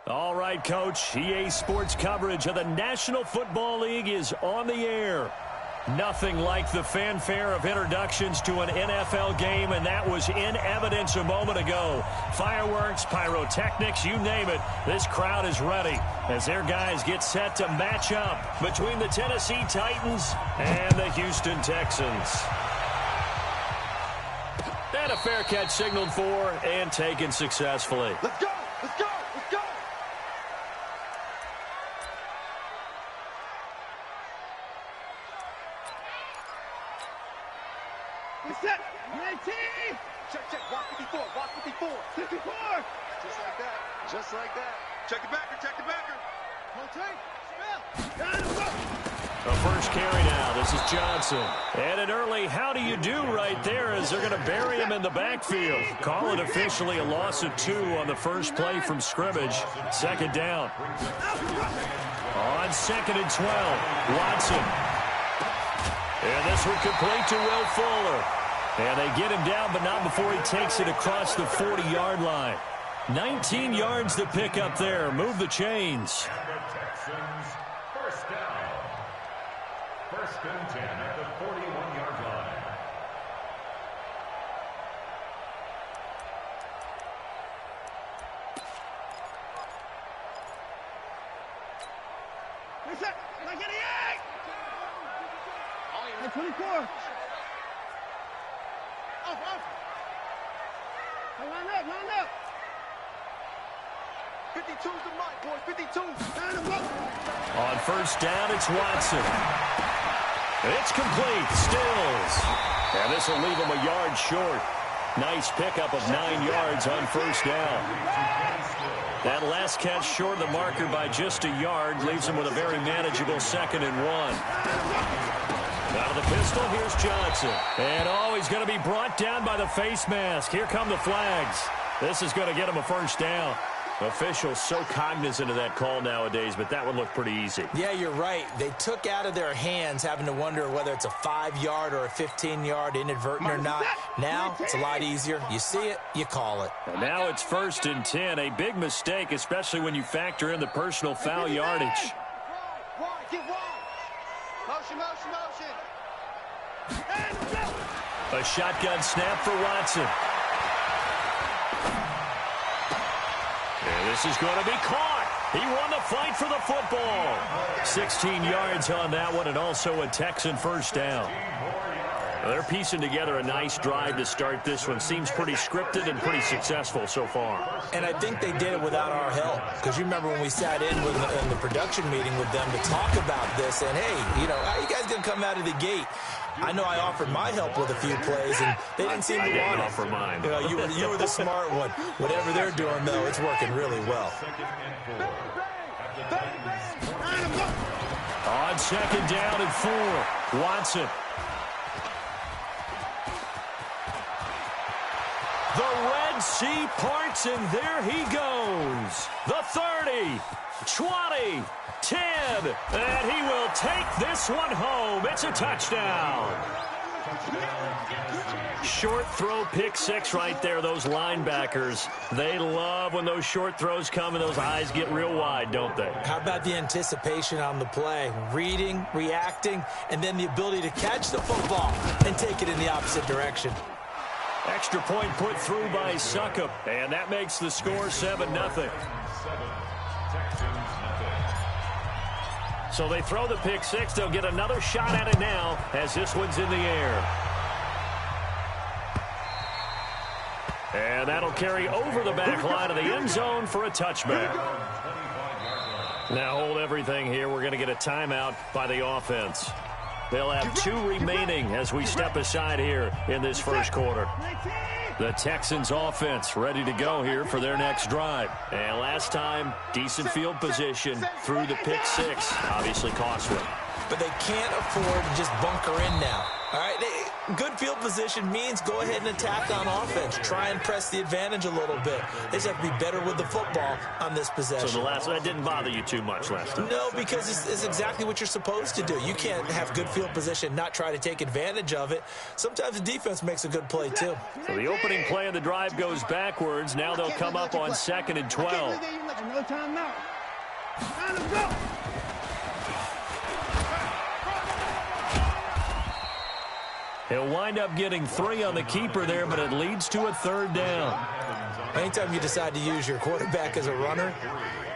All right, Coach. EA Sports coverage of the National Football League is on the air. Nothing like the fanfare of introductions to an NFL game, and that was in evidence a moment ago. Fireworks, pyrotechnics, you name it. This crowd is ready as their guys get set to match up between the Tennessee Titans and the Houston Texans. And a fair catch signaled for and taken successfully. Let's go! Let's go! Let's go! Reset! 19! Check, check. Watch 54. Watch 54. 54! Just like that. Just like that. Check the backer. Check the backer. Hold tight. A first carry now. This is Johnson. And an early how do you do right there as they're going to bury him in the backfield. Call it officially a loss of 2 on the first play from scrimmage. Second down. On 2nd and 12, Watson. And this one complete to Will Fuller. And they get him down, but not before he takes it across the 40-yard line. 19 yards to pick up there. Move the chains. First down. First and 10 at the 41-yard line. Reset! 98! 24! Off! Hey, line up! 52's the mic, boys. 52. On first down, it's Watson. It's complete. Stills. And this will leave him a yard short. Nice pickup of 9 yards on first down. That last catch short of the marker by just a yard leaves him with a very manageable 2nd and 1. Out of the pistol, here's Johnson. And he's going to be brought down by the face mask. Here come the flags. This is going to get him a first down. Officials so cognizant of that call nowadays, but that one looked pretty easy. Yeah, you're right. They took out of their hands having to wonder whether it's a 5-yard or a 15-yard inadvertent or not. Now, it's a lot easier. You see it, you call it. And now it's 1st and 10. A big mistake, especially when you factor in the personal foul yardage. A shotgun snap for Watson. And this is going to be caught. He won the fight for the football. 16 yards on that one, and also a Texan first down. They're piecing together a nice drive to start this one. Seems pretty scripted and pretty successful so far. And I think they did it without our help. Because you remember when we sat in the production meeting with them to talk about this. And, hey, how you guys going to come out of the gate? I know I offered my help with a few plays, and they didn't seem to want it. I didn't offer mine. You were the smart one. Whatever they're doing, though, it's working really well. On 2nd down and 4, Watson. The Red Sea parts, and there he goes. The 30, 20, 10, and he will take this one home. It's a touchdown. Short throw, pick 6 right there. Those linebackers, they love when those short throws come and those eyes get real wide, don't they? How about the anticipation on the play? Reading, reacting, and then the ability to catch the football and take it in the opposite direction. Extra point put through by Succop, and that makes the score 7-0. So they throw the pick 6. They'll get another shot at it now as this one's in the air. And that'll carry over the back line of the end zone for a touchback. Now hold everything here. We're going to get a timeout by the offense. They'll have 2 remaining as we step aside here in this first quarter. The Texans offense ready to go here for their next drive. And last time, decent field position through the pick 6. Obviously costly. But they can't afford to just bunker in now. All right, Good field position means go ahead and attack on offense. Try and press the advantage a little bit. They just have to be better with the football on this possession. So that didn't bother you too much last time? No, because it's exactly what you're supposed to do. You can't have good field position and not try to take advantage of it. Sometimes the defense makes a good play, too. So the opening play of the drive goes backwards. Now they'll come up on 2nd and 12. No timeout. Time to go. He'll wind up getting 3 on the keeper there, but it leads to a 3rd down. Anytime you decide to use your quarterback as a runner,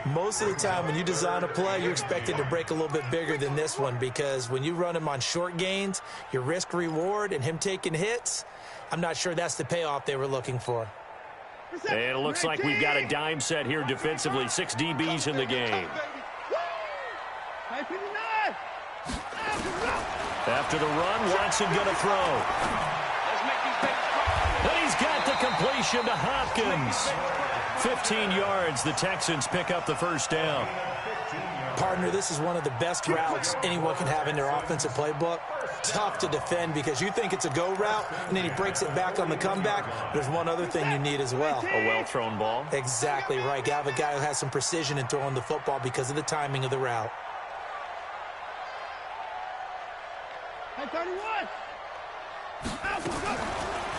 most of the time when you design a play, you're expected to break a little bit bigger than this one, because when you run him on short gains, your risk-reward and him taking hits, I'm not sure that's the payoff they were looking for. And it looks like we've got a dime set here defensively. 6 DBs in the game. After the run, Watson going to throw. And he's got the completion to Hopkins. 15 yards, the Texans pick up the 1st down. Partner, this is one of the best routes anyone can have in their offensive playbook. Tough to defend because you think it's a go route, and then he breaks it back on the comeback. There's one other thing you need as well. A well-thrown ball. Exactly right. You have a guy who has some precision in throwing the football because of the timing of the route. 31.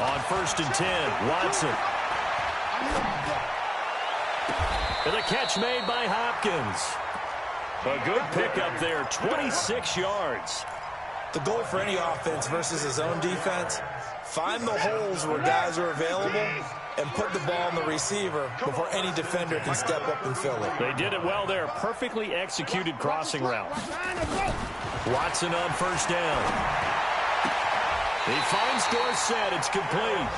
On 1st and 10, Watson. And the catch made by Hopkins. A good pickup there, 26 yards. The goal for any offense versus his own defense, find the holes where guys are available and put the ball on the receiver before any defender can step up and fill it. They did it well there. Perfectly executed crossing route. Watson on 1st down. He finds Dorsett. It's complete.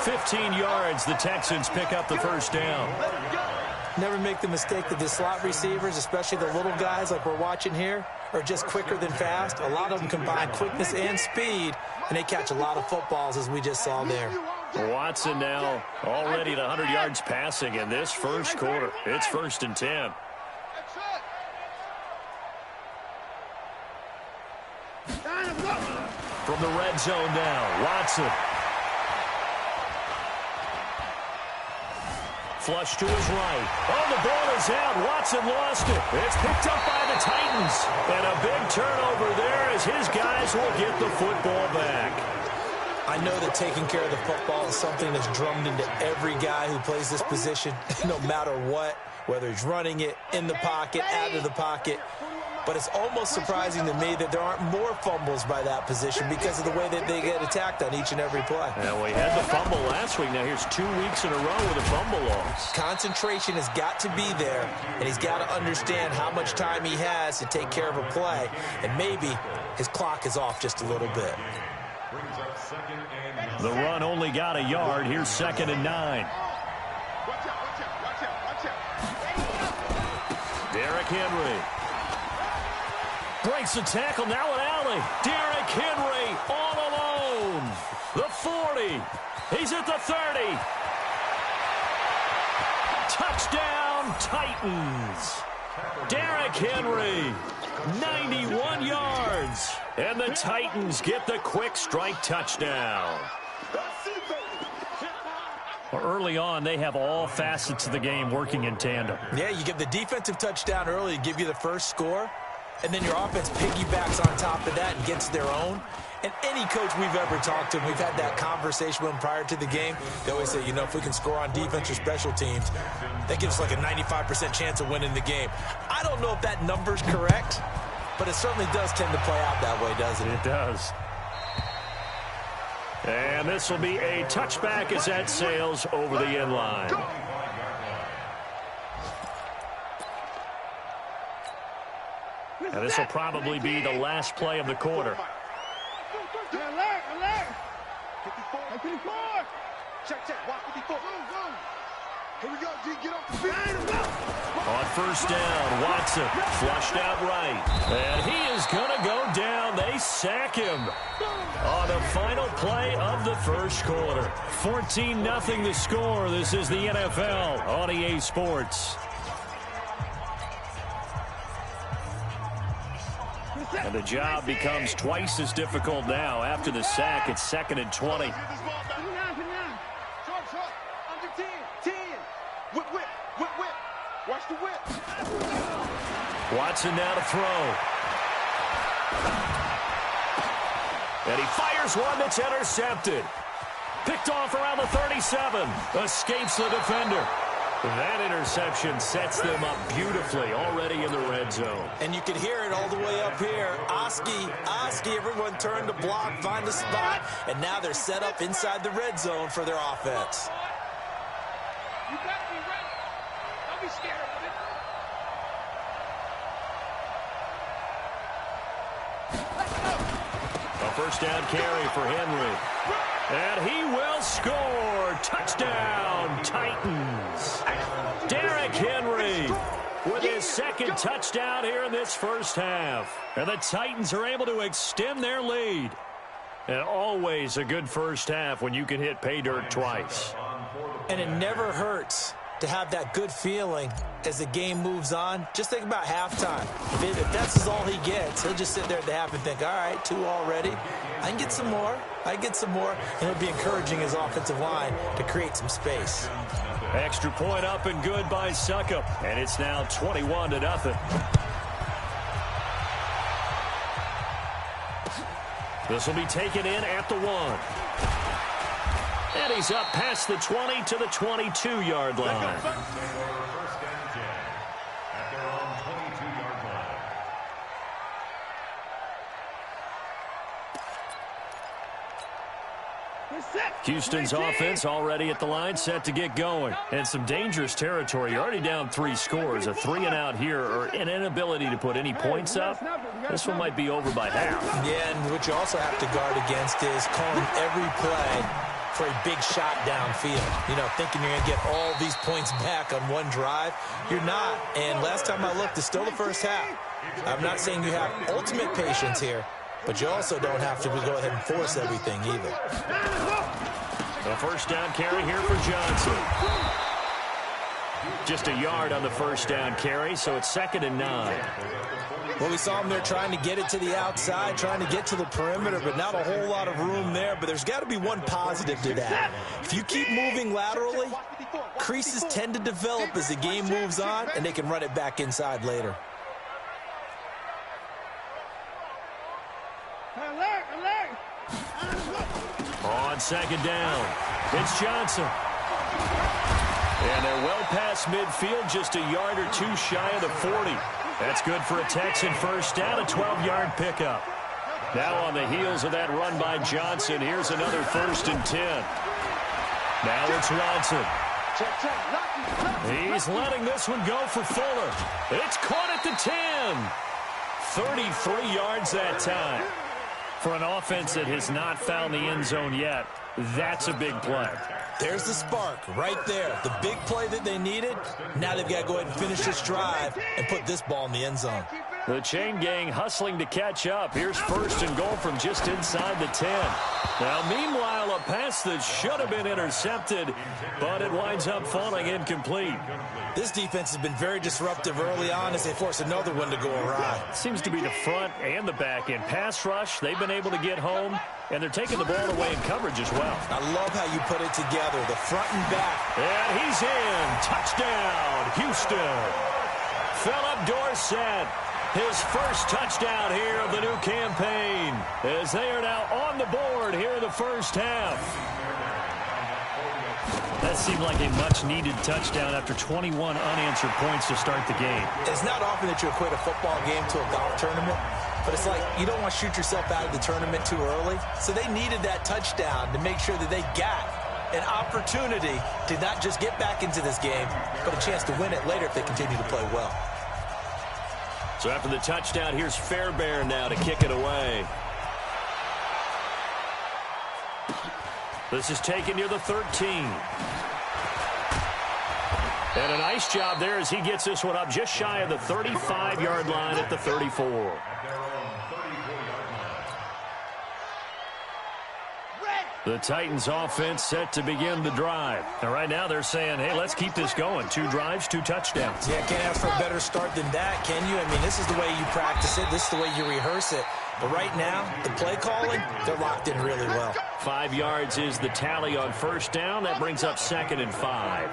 15 yards. The Texans pick up the 1st down. Never make the mistake that the slot receivers, especially the little guys like we're watching here, are just quicker than fast. A lot of them combine quickness and speed, and they catch a lot of footballs, as we just saw there. Watson now already at 100 yards passing in this 1st quarter. It's 1st and 10. From the red zone now, Watson. Flush to his right. Oh, the ball is out. Watson lost it. It's picked up by the Titans. And a big turnover there as his guys will get the football back. I know that taking care of the football is something that's drummed into every guy who plays this position, no matter what, whether he's running it, in the pocket, out of the pocket. But it's almost surprising to me that there aren't more fumbles by that position because of the way that they get attacked on each and every play. Yeah, we had the fumble last week. Now here's 2 weeks in a row with a fumble loss. Concentration has got to be there, and he's got to understand how much time he has to take care of a play, and maybe his clock is off just a little bit. The run only got a yard. Here's 2nd and 9. Derrick Henry. Breaks the tackle, now an alley. Derrick Henry all alone. The 40. He's at the 30. Touchdown, Titans. Derrick Henry, 91 yards. And the Titans get the quick strike touchdown. Early on, they have all facets of the game working in tandem. Yeah, you get the defensive touchdown early to give you the first score. And then your offense piggybacks on top of that and gets their own. And any coach we've ever talked to, and we've had that conversation with them prior to the game, they always say, you know, if we can score on defense or special teams, that gives us like a 95% chance of winning the game. I don't know if that number's correct, but it certainly does tend to play out that way, doesn't it? It does. And this will be a touchback as that sails over the end line. And this will probably be the last play of the quarter. Alert! 54. Check. Watch 54. Here we go, G. Get off the field. On 1st down, Watson flushed out right. And he is going to go down. They sack him on the final play of the 1st quarter. 14-0 the score. This is the NFL on EA Sports. And the job becomes twice as difficult now. After the sack, it's 2nd and 20. Short. Under 10. 10. Whip. Watch the whip. Watson now to throw. And he fires one that's intercepted. Picked off around the 37. Escapes the defender. That interception sets them up beautifully already in the red zone. And you can hear it all the way up here. Oski, everyone turned to block, find a spot, and now they're set up inside the red zone for their offense. You got to be ready. Don't be scared of it. A first down carry for Henry. And he will score. Touchdown, Titans. Derrick Henry with his second touchdown here in this first half. And the Titans are able to extend their lead. And always a good first half when you can hit pay dirt twice. And it never hurts to have that good feeling as the game moves on. Just think about halftime. If that's all he gets, he'll just sit there at the half and think, all right, 2 already. I can get some more. And it'll be encouraging his offensive line to create some space. Extra point up and good by Succop. And it's now 21-0. This will be taken in at the 1. And he's up past the 20 to the 22-yard line. First and 10 at their own 22-yard line. Houston's offense already at the line, set to get going. And some dangerous territory. You're already down 3 scores. A 3-and-out here, or an inability to put any points up. This one might be over by half. Yeah, and what you also have to guard against is calling every play for a big shot downfield. You know, thinking you're going to get all these points back on one drive. You're not. And last time I looked, it's still the first half. I'm not saying you have ultimate patience here, but you also don't have to go ahead and force everything either. A first down carry here for Johnson. Just a yard on the first down carry, so it's 2nd and 9. Well, we saw him there trying to get it to the outside, trying to get to the perimeter, but not a whole lot of room there. But there's got to be one positive to that. If you keep moving laterally, creases tend to develop as the game moves on, and they can run it back inside later. On 2nd down, it's Johnson. And they're well past midfield, just a yard or 2 shy of the 40. That's good for a Texan first down, a 12-yard pickup. Now on the heels of that run by Johnson, here's another 1st and 10. Now it's Watson. He's letting this one go for Fuller. It's caught at the 10. 33 yards that time. For an offense that has not found the end zone yet, that's a big play. There's the spark right there. The big play that they needed. Now they've got to go ahead and finish this drive and put this ball in the end zone. The chain gang hustling to catch up. Here's 1st and goal from just inside the 10. Now, meanwhile, a pass that should have been intercepted, but it winds up falling incomplete. This defense has been very disruptive early on as they force another one to go awry. Seems to be the front and the back end. Pass rush, they've been able to get home, and they're taking the ball away in coverage as well. I love how you put it together, the front and back. And he's in. Touchdown, Houston. Philip Dorsett, his first touchdown here of the new campaign, as they are now on the board here in the first half. That seemed like a much-needed touchdown after 21 unanswered points to start the game. It's not often that you equate a football game to a golf tournament, but it's like you don't want to shoot yourself out of the tournament too early. So they needed that touchdown to make sure that they got an opportunity to not just get back into this game, but a chance to win it later if they continue to play well. So after the touchdown, here's Fairbairn now to kick it away. This is taken near the 13. And a nice job there as he gets this one up just shy of the 35-yard line at the 34. The Titans offense set to begin the drive. And right now they're saying, hey, let's keep this going. 2 drives, 2 touchdowns. Yeah, can't ask for a better start than that, can you? I mean, this is the way you practice it. This is the way you rehearse it. But right now, the play calling, they're locked in really well. 5 yards is the tally on first down. That brings up 2nd and 5.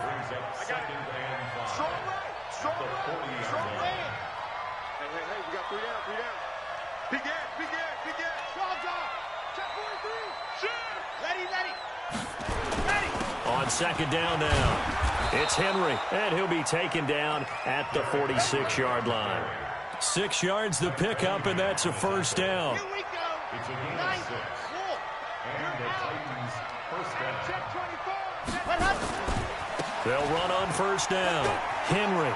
On 2nd down now, it's Henry, and he'll be taken down at the 46-yard line. 6 yards the pickup, and that's a first down. Here we go. It's a gain of 6. And the Titans first down. They'll run on first down. Henry.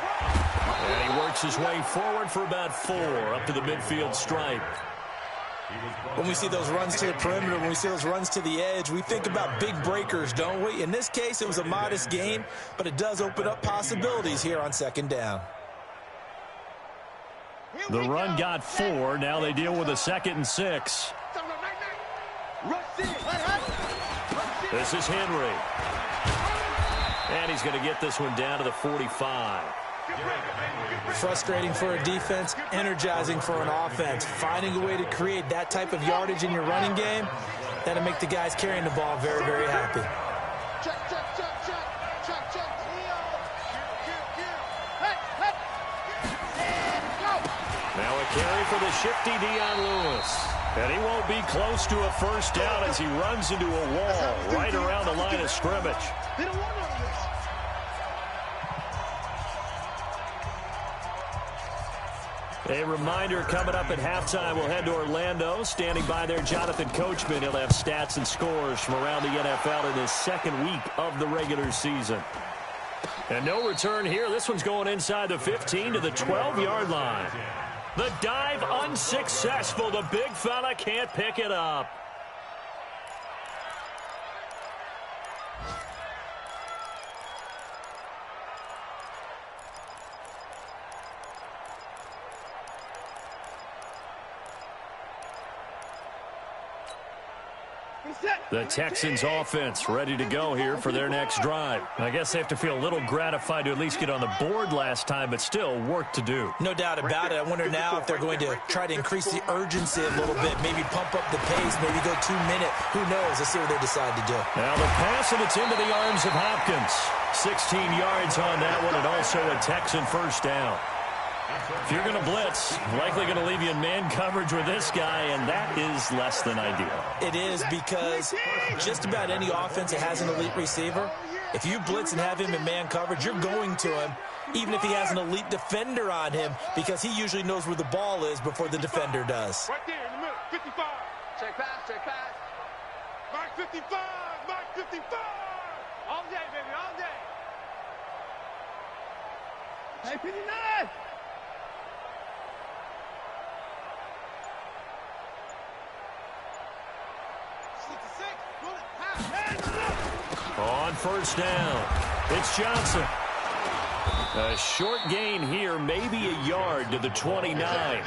And he works his way forward for about 4 up to the midfield stripe. When we see those runs to the perimeter, when we see those runs to the edge, we think about big breakers, don't we? In this case, it was a modest gain, but it does open up possibilities here on 2nd down. The run got 4. Now they deal with a 2nd and 6. This is Henry. And he's going to get this one down to the 45. Frustrating for a defense, energizing for an offense. Finding a way to create that type of yardage in your running game, that'll make the guys carrying the ball very, very happy. Now a carry for the shifty Dion Lewis. And he won't be close to a first down as he runs into a wall right around the line of scrimmage. A reminder coming up at halftime, we'll head to Orlando. Standing by there, Jonathan Coachman. He'll have stats and scores from around the NFL in his 2nd week of the regular season. And no return here. This one's going inside the 15 to the 12-yard line. The dive unsuccessful. The big fella can't pick it up. The Texans offense ready to go here for their next drive. I guess they have to feel a little gratified to at least get on the board last time, but still work to do. No doubt about it. I wonder now if they're going to try to increase the urgency a little bit, maybe pump up the pace, maybe go 2-minute. Who knows? Let's see what they decide to do. Now the pass, and it's into the arms of Hopkins. 16 yards on that one, and also a Texan first down. If you're going to blitz, likely going to leave you in man coverage with this guy, and that is less than ideal. It is, because just about any offense that has an elite receiver, if you blitz and have him in man coverage, you're going to him, even if he has an elite defender on him, because he usually knows where the ball is before the defender does. Right there in the middle, 55. Check pass, check pass. Mark 55, Mark 55. All day, baby, all day. Hey, 59. On first down, it's Johnson. A short gain here, maybe a yard to the 29.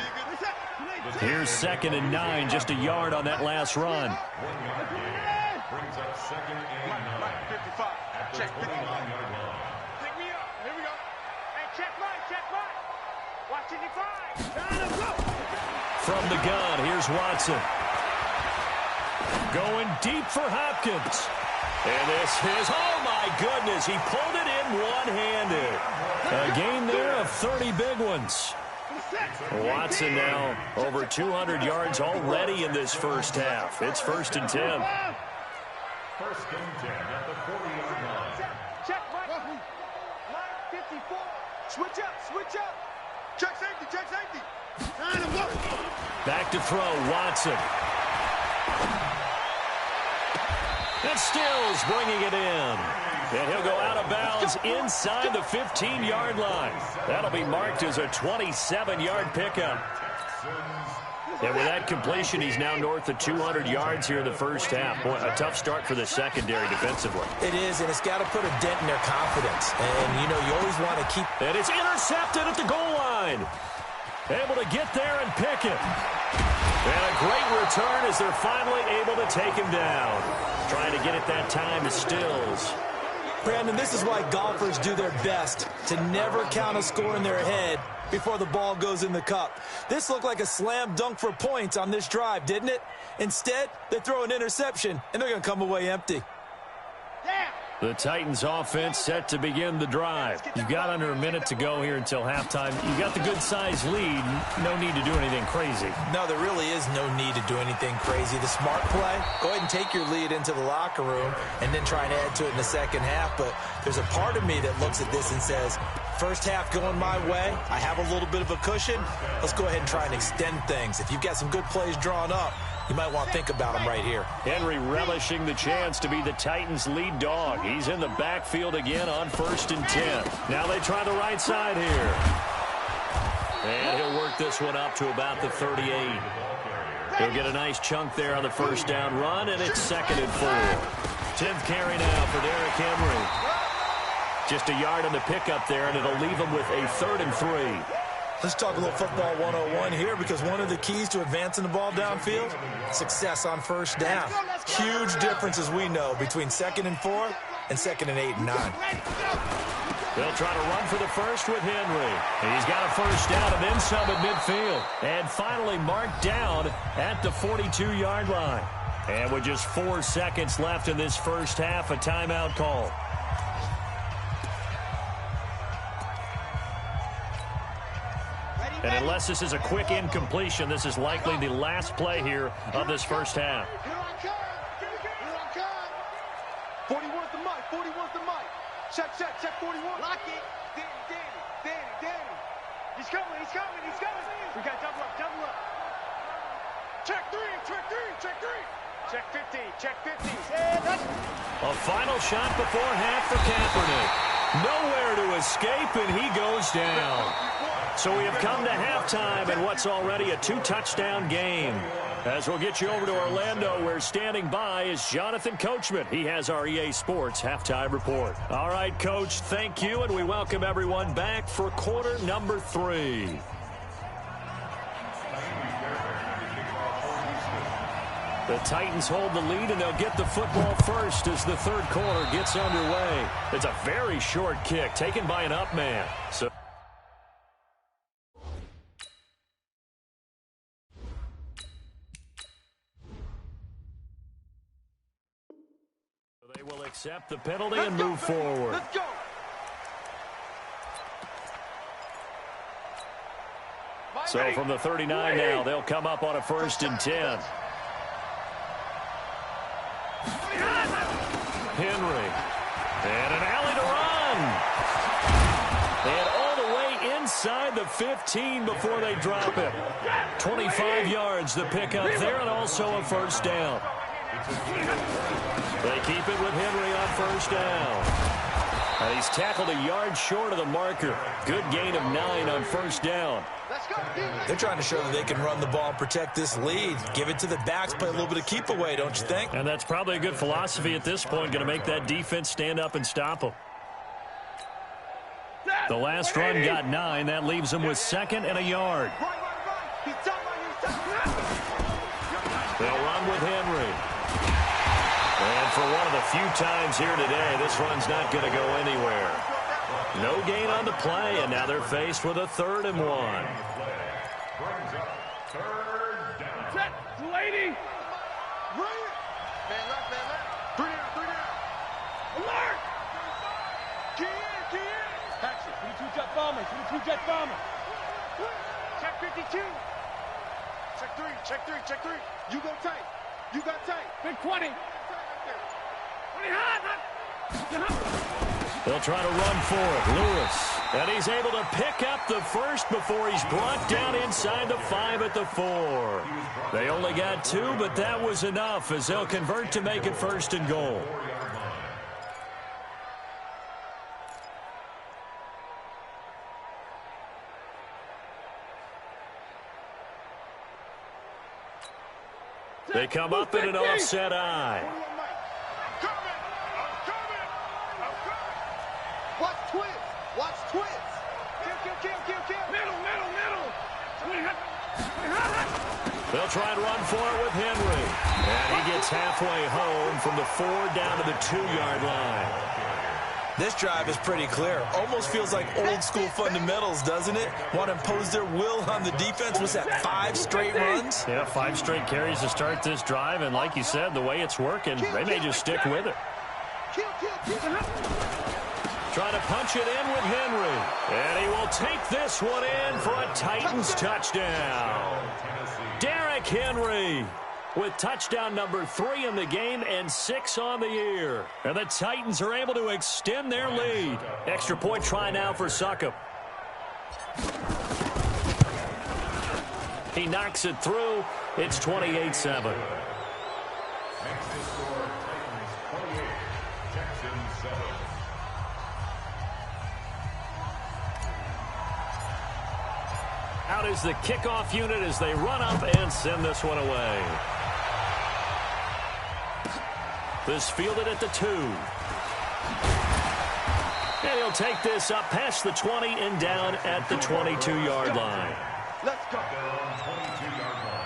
Here's 2nd and 9, just a yard on that last run. 1 yard gain brings up 2nd and 9. 55. Check 59. Pick me up. Here we go. Hey, check mine. Watching you find. From the gun, here's Watson. Going deep for Hopkins. And this is, oh my goodness, he pulled it in one-handed. A gain there of 30 big ones. Watson now over 200 yards already in this first half. It's 1st and 10. 1st and 10 at the 40-yard line. Check, Mike. Line 54. Switch up. Check safety. Back to throw, Watson. And Stills bringing it in. And he'll go out of bounds inside the 15-yard line. That'll be marked as a 27-yard pickup. And with that completion, he's now north of 200 yards here in the first half. Boy, a tough start for the secondary defensively. It is, and it's got to put a dent in their confidence. And, you know, you always want to keep... And it's intercepted at the goal line. Able to get there and pick it. And a great return as they're finally able to take him down. Trying to get it that time to Stills. Brandon, this is why golfers do their best to never count a score in their head before the ball goes in the cup. This looked like a slam dunk for points on this drive, didn't it? Instead, they throw an interception, and they're going to come away empty. The Titans offense set to begin the drive. You've got under a minute to go here until halftime. You've got the good-sized lead. No need to do anything crazy. No, there really is no need to do anything crazy. The smart play, go ahead and take your lead into the locker room and then try and add to it in the second half. But there's a part of me that looks at this and says, first half going my way, I have a little bit of a cushion. Let's go ahead and try and extend things. If you've got some good plays drawn up, you might want to think about them right here. Henry relishing the chance to be the Titans' lead dog. He's in the backfield again on 1st and 10. Now they try the right side here. And he'll work this one up to about the 38. He'll get a nice chunk there on the first down run, and it's 2nd and 4. 10th carry now for Derrick Henry. Just a yard on the pickup there, and it'll leave him with a 3rd and 3. Let's talk a little football 101 here, because one of the keys to advancing the ball downfield, success on first down. Huge difference, as we know, between 2nd and 4 and 2nd and 8 and 9. They'll try to run for the first with Henry. He's got a first down and then some at midfield. And finally marked down at the 42-yard line. And with just 4 seconds left in this first half, a timeout call. And unless this is a quick incompletion, this is likely the last play here of this first half. 41's the mic. 41's the mic. Check 41. Lock it. Danny. He's coming. We got double up. Check 3. Check 15. A final shot before half for Kaepernick. Nowhere to escape, and he goes down. So we have come to halftime in what's already a 2-touchdown game. As we'll get you over to Orlando, where standing by is Jonathan Coachman. He has our EA Sports halftime report. All right, Coach, thank you, and we welcome everyone back for quarter number 3. The Titans hold the lead, and they'll get the football first as the third quarter gets underway. It's a very short kick taken by an up man. So they will accept the penalty and move forward. Let's go. So from the 39 now, they'll come up on a 1st and 10. Henry. And an alley to run. And all the way inside the 15 before they drop it. 25 yards the pickup there, and also a first down. They keep it with Henry on first down. And he's tackled a yard short of the marker. Good gain of 9 on first down. They're trying to show that they can run the ball and protect this lead. Give it to the backs, play a little bit of keep away, don't you think? And that's probably a good philosophy at this point, going to make that defense stand up and stop them. The last run got 9. That leaves them with 2nd and a yard. They'll run with Henry. And for one of the few times here today, this run's not going to go anywhere. No gain on the play, and now they're faced with a 3rd and 1. Set, 280. Bring it. Man left. 3 down. Alert. Get in. Action. 22 jet bomber. Check 52. Check 3. You go tight. Big 20. 20 hot. They'll try to run for it. Lewis. And he's able to pick up the first before he's brought down inside the 5 at the 4. They only got 2, but that was enough as they'll convert to make it 1st and goal. They come up in an offset eye. Watch twist. Kill. Middle. 20 hot. They'll try and run for it with Henry. And he gets halfway home from the 4 down to the 2-yard line. This drive is pretty clear. Almost feels like old school fundamentals, doesn't it? Want to impose their will on the defense. Was that 5 straight runs? Yeah, 5 straight carries to start this drive. And like you said, the way it's working, they may just stick with it. Trying to punch it in with Henry. And he will take this one in for a Titans touchdown. Derrick Henry with touchdown number 3 in the game and 6 on the year. And the Titans are able to extend their lead. Extra point try now for Succop. He knocks it through. It's 28-7. Next to score, Titans 28, Texans 7. Out is the kickoff unit as they run up and send this one away. This fielded at the 2. And he'll take this up past the 20 and down at the 22-yard line. Let's go. 22-yard line.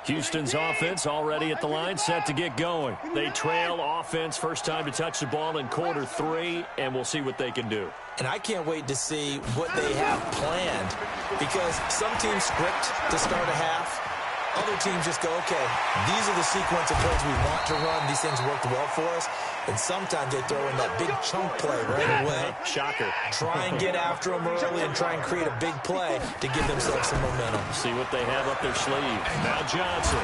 Houston's offense already at the line, set to get going. They trail offense, first time to touch the ball in quarter 3, and we'll see what they can do. And I can't wait to see what they have planned, because some teams script to start a half. Other teams just go, okay, these are the sequence of plays we want to run. These things worked well for us. And sometimes they throw in that big chunk play right away. Shocker. Try and get after them early and try and create a big play to give themselves some momentum. See what they have up their sleeve. Now Johnson.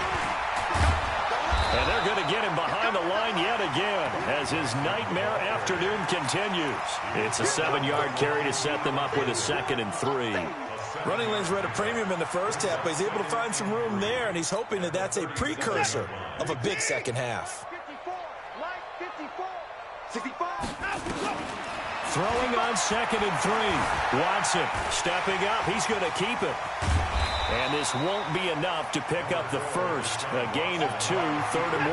And they're going to get him behind the line yet again as his nightmare afternoon continues. It's a 7-yard carry to set them up with a 2nd and 3. Running lanes were at a premium in the first half, but he's able to find some room there, and he's hoping that that's a precursor of a big second half. 64. Throwing on 2nd and 3. Watson stepping up. He's going to keep it. And this won't be enough to pick up the first. A gain of 2, 3rd and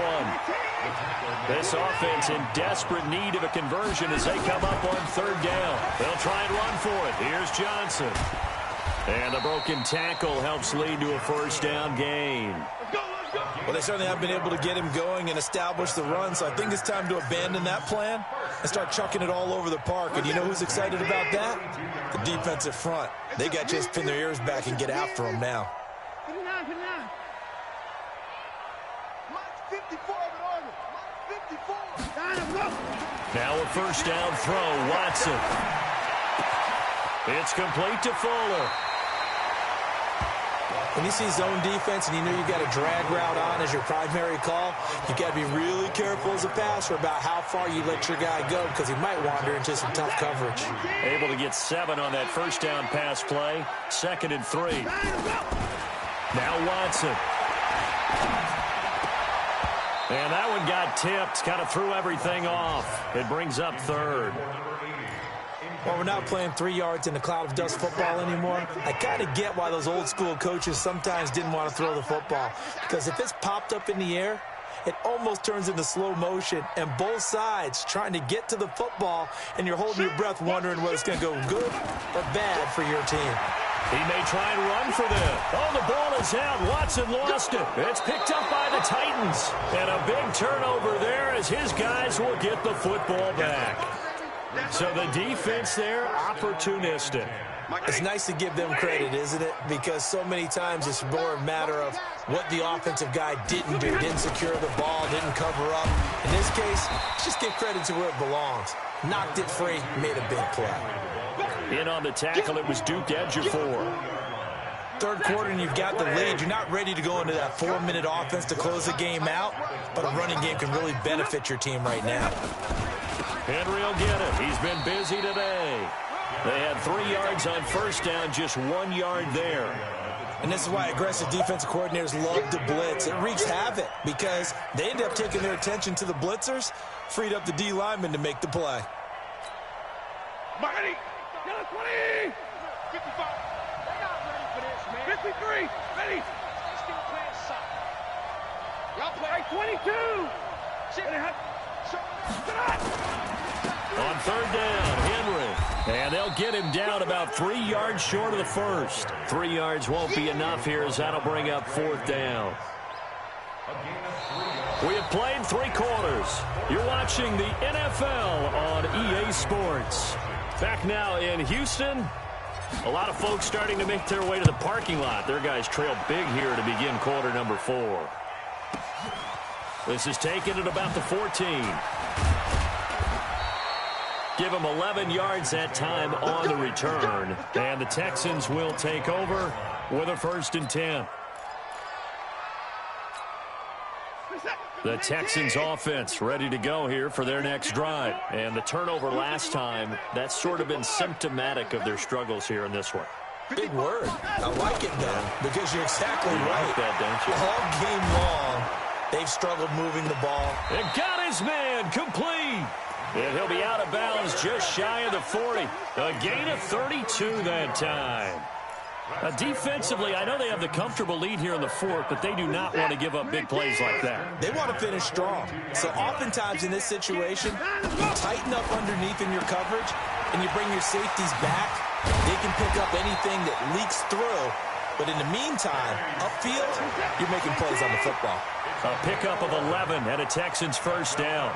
1. This offense in desperate need of a conversion as they come up on 3rd down. They'll try and run for it. Here's Johnson. And the broken tackle helps lead to a 1st down gain. Well, they certainly have been able to get him going and establish the run, so I think it's time to abandon that plan and start chucking it all over the park. And you know who's excited about that? The defensive front. They got just pin their ears back and get after him now. Now a 1st down throw, Watson. It's complete to Fuller. When you see zone defense and you know you got a drag route on as your primary call, you got to be really careful as a passer about how far you let your guy go because he might wander into some tough coverage. Able to get 7 on that 1st down pass play. 2nd and 3. Now Watson. And that one got tipped, kind of threw everything off. It brings up 3rd. Well, we're not playing 3 yards in a cloud of dust football anymore. I kind of get why those old school coaches sometimes didn't want to throw the football. Because if it's popped up in the air, it almost turns into slow motion. And both sides trying to get to the football, and you're holding your breath wondering whether it's going to go good or bad for your team. He may try and run for this. Oh, the ball is out. Watson lost it. It's picked up by the Titans. And a big turnover there as his guys will get the football back. So the defense there, opportunistic. It's nice to give them credit, isn't it? Because so many times it's more a matter of what the offensive guy didn't do. Didn't secure the ball, didn't cover up. In this case, just give credit to where it belongs. Knocked it free, made a big play. In on the tackle, it was Duke Ejiofor. 3rd quarter and you've got the lead. You're not ready to go into that 4-minute offense to close the game out, but a running game can really benefit your team right now. Henry will get it. He's been busy today. They had 3 yards on 1st down, just 1 yard there. And this is why aggressive defensive coordinators love to blitz. It wreaks havoc because they end up taking their attention to the blitzers, freed up the D lineman to make the play. Ready. 20. 55. They're not ready for this, man. 53. Ready. They're still playing soccer. Y'all play 22. On third down, Henry. And they'll get him down about 3 yards short of the first. 3 yards won't be enough here as that'll bring up fourth down. We have played 3 quarters. You're watching the NFL on EA Sports. Back now in Houston. A lot of folks starting to make their way to the parking lot. Their guys trail big here to begin quarter number 4. This is taken at about the 14. Give them 11 yards that time on the return. And the Texans will take over with a 1st and 10. The Texans offense ready to go here for their next drive. And the turnover last time, that's sort of been symptomatic of their struggles here in this one. Big word. I like it, though, because you're exactly right. Like that, don't you? All game long, they've struggled moving the ball. And got his man complete. And he'll be out of bounds just shy of the 40. A gain of 32 that time. Defensively, I know they have the comfortable lead here in the 4th, but they do not want to give up big plays like that. They want to finish strong. So oftentimes in this situation, you tighten up underneath in your coverage, and you bring your safeties back. They can pick up anything that leaks through. But in the meantime, upfield, you're making plays on the football. A pickup of 11 and a Texans 1st down.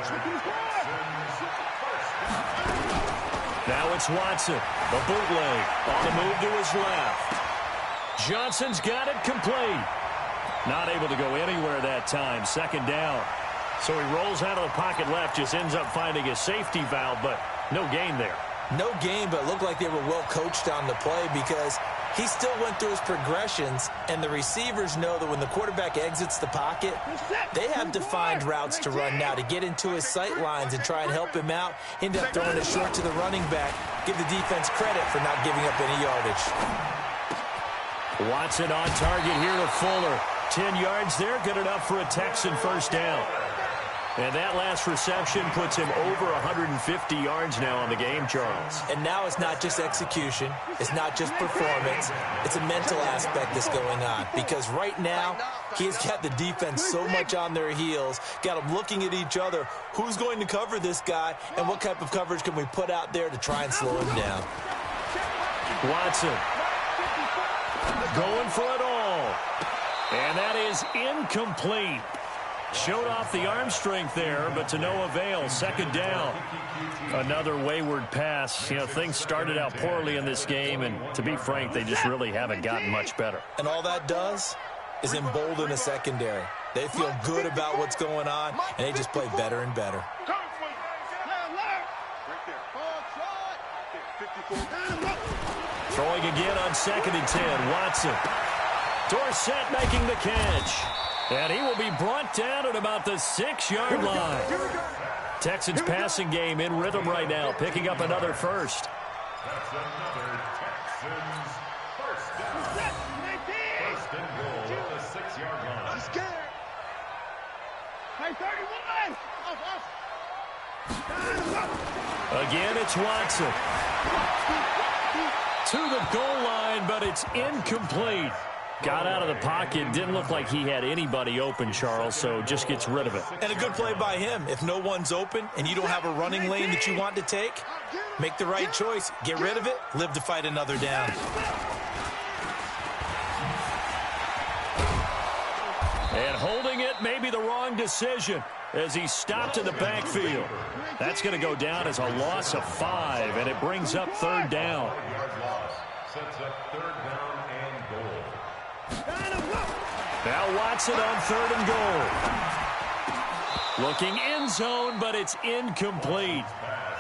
Now it's Watson. A bootleg on the move to his left. Johnson's got it complete. Not able to go anywhere that time. 2nd down. So he rolls out of the pocket left, just ends up finding a safety valve, but no gain there. No gain, but it looked like they were well coached on the play because he still went through his progressions, and the receivers know that when the quarterback exits the pocket, they have defined routes to run now to get into his sight lines and try and help him out. End up throwing it short to the running back. Give the defense credit for not giving up any yardage. Watson on target here to Fuller. 10 yards there, good enough for a Texan 1st down. And that last reception puts him over 150 yards now on the game, Charles. And now it's not just execution. It's not just performance. It's a mental aspect that's going on. Because right now, he's got the defense so much on their heels, got them looking at each other. Who's going to cover this guy, and what type of coverage can we put out there to try and slow him down? Watson going for it all. And that is incomplete. Showed off the arm strength there, but to no avail. 2nd down. Another wayward pass. You know, things started out poorly in this game, and to be frank, they just really haven't gotten much better. And all that does is embolden a secondary. They feel good about what's going on, and they just play better and better. Throwing again on 2nd and 10. Watson. Dorsett making the catch. And he will be brought down at about the 6-yard line. Texans passing game in rhythm right now, picking up another 1st. That's another Texans 1st down. 1st and goal at the 6-yard line. He's scared. Hey, 31. Again, it's Watson. To the goal line, but it's incomplete. Got out of the pocket. Didn't look like he had anybody open, Charles, so just gets rid of it. And a good play by him. If no one's open and you don't have a running lane that you want to take, make the right choice. Get rid of it. Live to fight another down. And holding it may be the wrong decision as he stopped in the backfield. That's going to go down as a loss of 5, and it brings up 3rd down. Sets up 3rd down and goal. Now Watson on 3rd and goal. Looking end zone, but it's incomplete.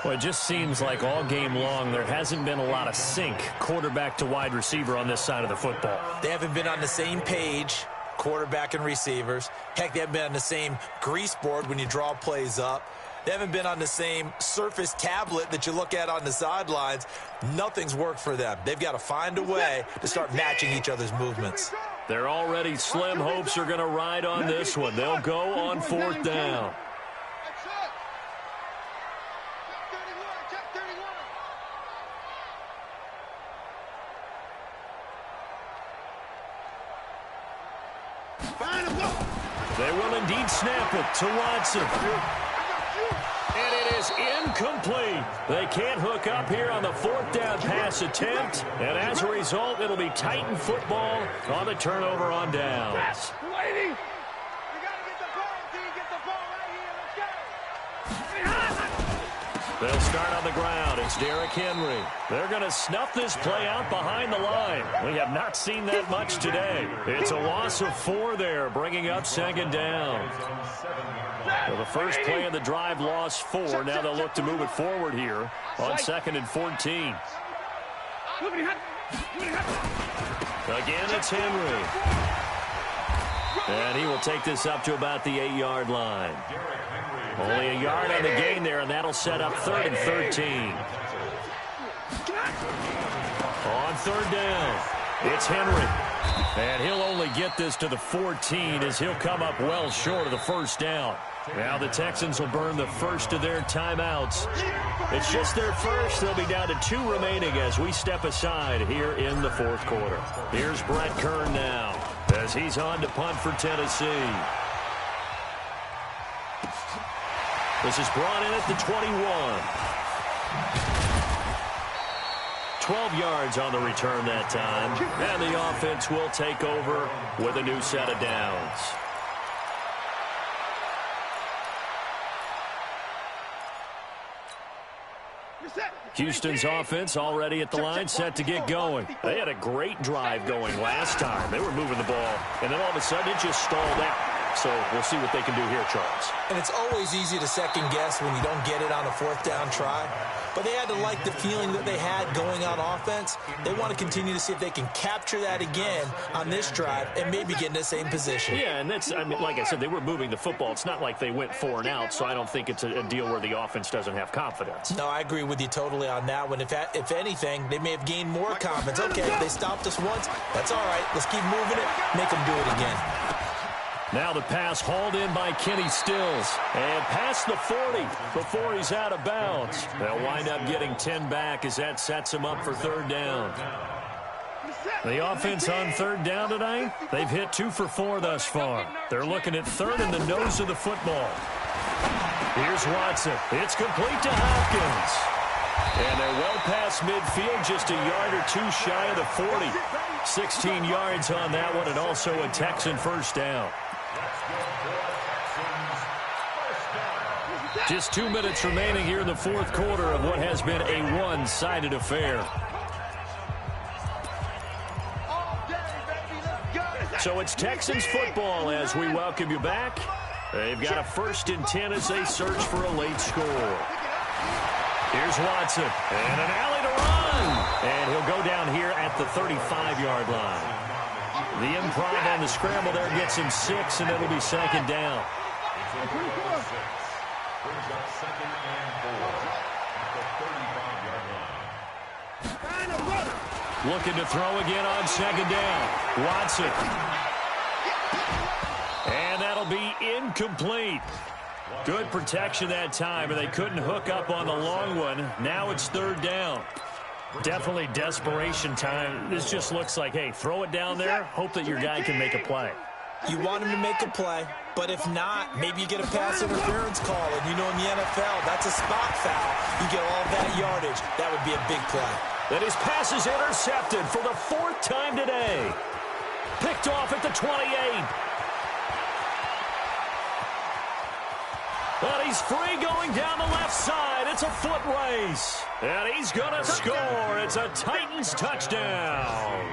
Well, it just seems like all game long there hasn't been a lot of sync quarterback to wide receiver on this side of the football. They haven't been on the same page, quarterback and receivers. Heck, they haven't been on the same grease board when you draw plays up. They haven't been on the same Surface tablet that you look at on the sidelines. Nothing's worked for them. They've got to find a way to start matching each other's movements. Their already slim hopes are going to ride on this one. They'll go on 4th down. They will indeed snap it to Watson. And it is incomplete. They can't hook up here on the 4th down pass attempt. And as a result, it'll be Titan football on the turnover on downs. They'll start on the ground. It's Derrick Henry. They're going to snuff this play out behind the line. We have not seen that much today. It's a loss of 4 there, bringing up 2nd down. So the first play of the drive lost 4. Now they'll look to move it forward here on 2nd and 14. Again, it's Henry. And he will take this up to about the 8-yard line. Only a yard on the gain there, and that'll set up 3rd and 13. On 3rd down, it's Henry. And he'll only get this to the 14 as he'll come up well short of the 1st down. Now the Texans will burn the first of their timeouts. It's just their first. They'll be down to 2 remaining as we step aside here in the 4th quarter. Here's Brett Kern now as he's on to punt for Tennessee. This is brought in at the 21. 12 yards on the return that time. And the offense will take over with a new set of downs. Houston's offense already at the line, set to get going. They had a great drive going last time. They were moving the ball, and then all of a sudden it just stalled out. So we'll see what they can do here, Charles. And it's always easy to second guess when you don't get it on a 4th down try. But they had to like the feeling that they had going on offense. They want to continue to see if they can capture that again on this drive and maybe get in the same position. Yeah, and that's, I mean, like I said, they were moving the football. It's not like they went 4 and out, so I don't think it's a deal where the offense doesn't have confidence. No, I agree with you totally on that one. If anything, they may have gained more confidence. Okay, they stopped us once. That's all right. Let's keep moving it. Make them do it again. Now the pass hauled in by Kenny Stills. And past the 40 before he's out of bounds. They'll wind up getting 10 back as that sets him up for 3rd down. The offense on 3rd down tonight, they've hit 2 for 4 thus far. They're looking at 3rd in the nose of the football. Here's Watson. It's complete to Hopkins. And they're well past midfield, just a yard or 2 shy of the 40. 16 yards on that one, and also a Texan 1st down. Just 2 minutes remaining here in the 4th quarter of what has been a one-sided affair. So it's Texans football as we welcome you back. They've got a 1st and 10 as they search for a late score. Here's Watson, and an alley to run. And he'll go down here at the 35-yard line. The improv on the scramble there gets him 6, and it'll be 2nd down. Brings up 2nd and 4 at the 35-yard line. Looking to throw again on 2nd down. Watson. And that'll be incomplete. Good protection that time, and they couldn't hook up on the long one. Now it's 3rd down. Definitely desperation time. This just looks like, hey, throw it down there, hope that your guy can make a play. You want him to make a play, but if not, maybe you get a pass interference call. And you know in the NFL, that's a spot foul. You get all that yardage. That would be a big play. And his pass is intercepted for the 4th time today. Picked off at the 28. But he's free going down the left side. It's a foot race. And he's going to score. It's a Titans touchdown.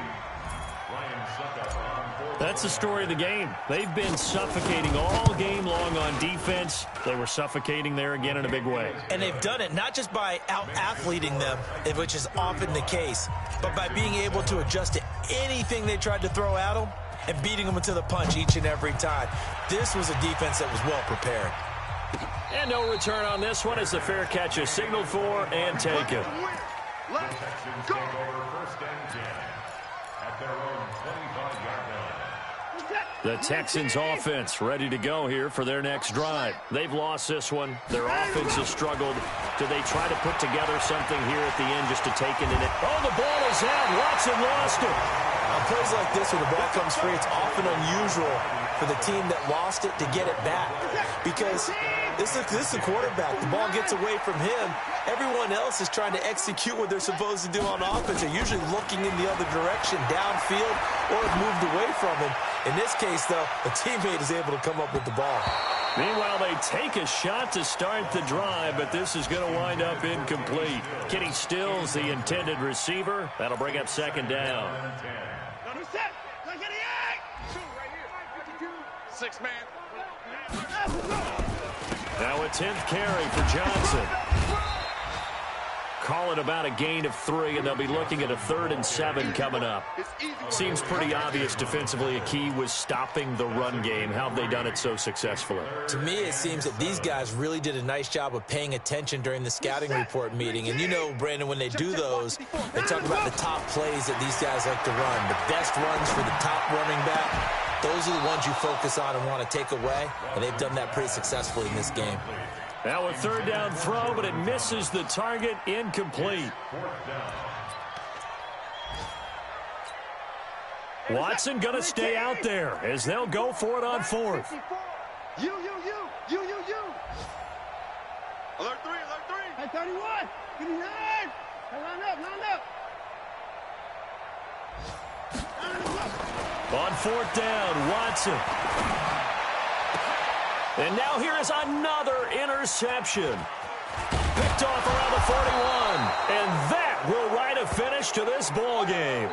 That's the story of the game. They've been suffocating all game long on defense. They were suffocating there again in a big way. And they've done it not just by out-athleting them, which is often the case, but by being able to adjust to anything they tried to throw at them and beating them into the punch each and every time. This was a defense that was well prepared. And no return on this one as the fair catch is signaled for and taken. Texans take over 1st and 10 at their own 25-yard line. The Texans offense ready to go here for their next drive. They've lost this one. Their offense has struggled. Do they try to put together something here at the end just to take it in it? Oh, the ball is out. Watson lost it. A plays like this where the ball comes free, it's often unusual for the team that lost it to get it back because this is the quarterback. The ball gets away from him. Everyone else is trying to execute what they're supposed to do on offense. They're usually looking in the other direction, downfield, or have moved away from him. In this case, though, a teammate is able to come up with the ball. Meanwhile, they take a shot to start the drive, but this is going to wind up incomplete. Kenny Stills, the intended receiver. That'll bring up second down. Six man. Now a 10th carry for Johnson. Call it about a gain of 3, and they'll be looking at a 3rd and 7 coming up. Seems pretty obvious defensively a key was stopping the run game. How have they done it so successfully? To me, it seems that these guys really did a nice job of paying attention during the scouting report meeting. And you know, Brandon, when they do those, they talk about the top plays that these guys like to run. The best runs for the top running back, those are the ones you focus on and want to take away. And they've done that pretty successfully in this game. Now a 3rd down throw, but it misses the target, incomplete. Watson going to stay out there as they'll go for it on 4th. You. Alert 3. Hey, 31. Give me 9. Hey, line up. On 4th down, Watson. And now here is another interception. Picked off around the 41. And that will write a finish to this ball game.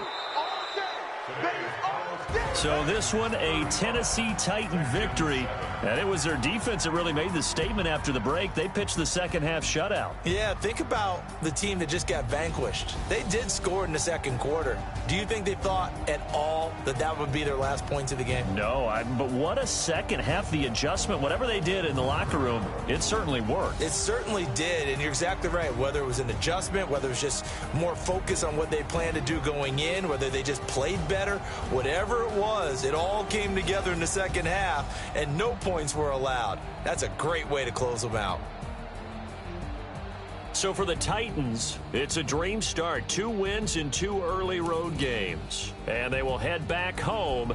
So this one, a Tennessee Titan victory. And it was their defense that really made the statement after the break. They pitched the second half shutout. Yeah, think about the team that just got vanquished. They did score in the second quarter. Do you think they thought at all that that would be their last points of the game? No, but what a second half. The adjustment, whatever they did in the locker room, it certainly worked. It certainly did, and you're exactly right. Whether it was an adjustment, whether it was just more focus on what they planned to do going in, whether they just played better, whatever it was, it all came together in the second half, and no points were allowed. That's a great way to close them out. So for the Titans, it's a dream start. 2 wins in 2 early road games. And they will head back home